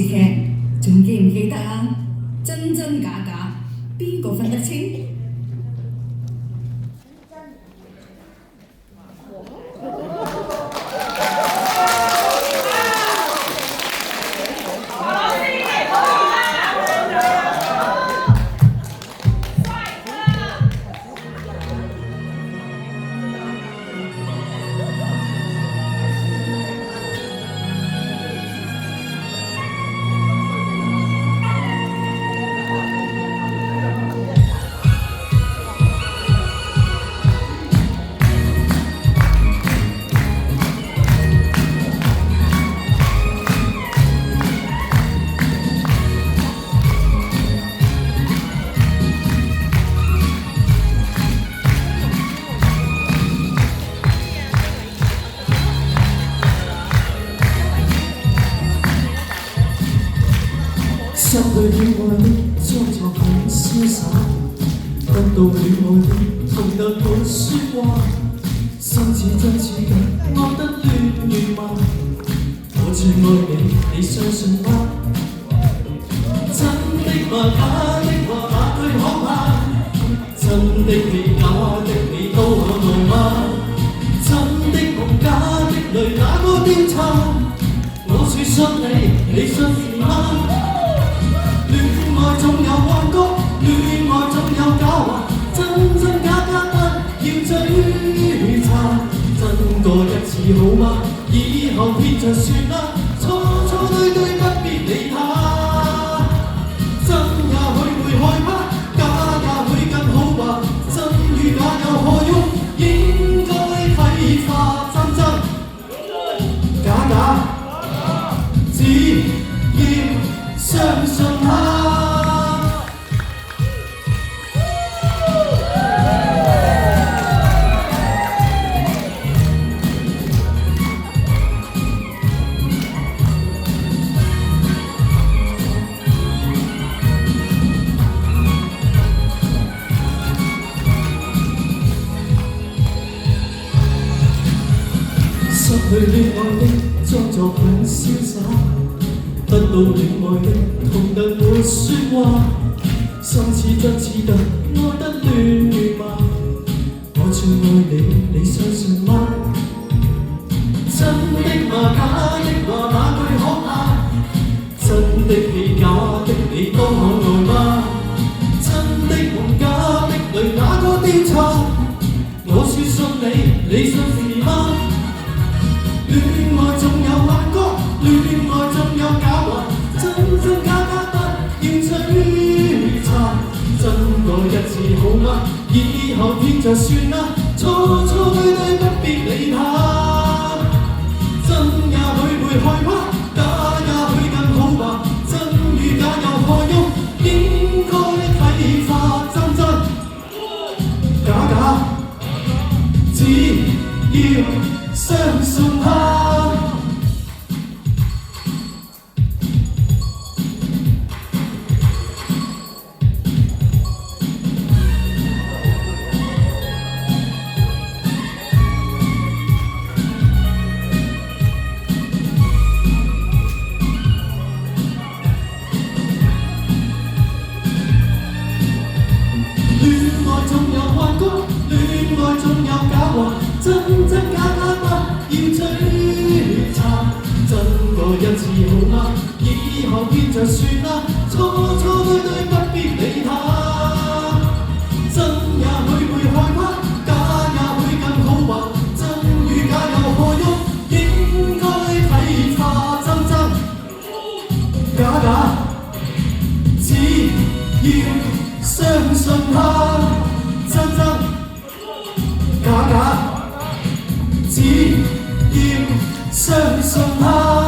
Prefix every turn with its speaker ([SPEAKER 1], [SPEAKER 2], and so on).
[SPEAKER 1] 視劇，仲記唔記得啊？真真假假，邊個分得清？
[SPEAKER 2] 失去戀愛的裝作很瀟灑，得到戀愛的痛得沒說話，心似真似假，愛得亂如麻。我最愛你，你相信嗎？真的嗎？假的話，哪句可怕？真的你，假的你都可愛嗎？真的夢，假的淚，哪個調查？我說信你，你信是嗎？戀愛總有幻覺，戀愛總有假話，真真假假不要追查，真過一次好嗎？以後撇着算啦，錯錯對對不必理他。真也許會害怕，假也許更好吧，真與假有何用？應該睇化真真假假，只要相信他。失去戀愛的裝作很瀟灑，得到戀愛的痛得沒說話，心似真似假，愛得亂如麻。我最愛你，你相信嗎？真的嗎？假的話，哪句可怕？真的你，假的你都可愛嗎？真的夢，假的淚，哪個調查？我說信你，你信是嗎？戀愛總有幻覺，戀愛總有假話，真真假假不要追查，真過一次好嗎？以後撇着算啦，錯錯對對不必理他。真也許會害怕，假也許更好吧，真與假有何用？應該睇化真真假假，只要相信他。戀愛總有幻覺，戀愛總有假話，真真假假不要追查，真過一次好嗎？以後撇着算啦，錯錯對對不必理他。真也許會害怕，假也許更好吧，真與假有何用？應該睇化真真假假，只要相信他。真真假假，只要相信他。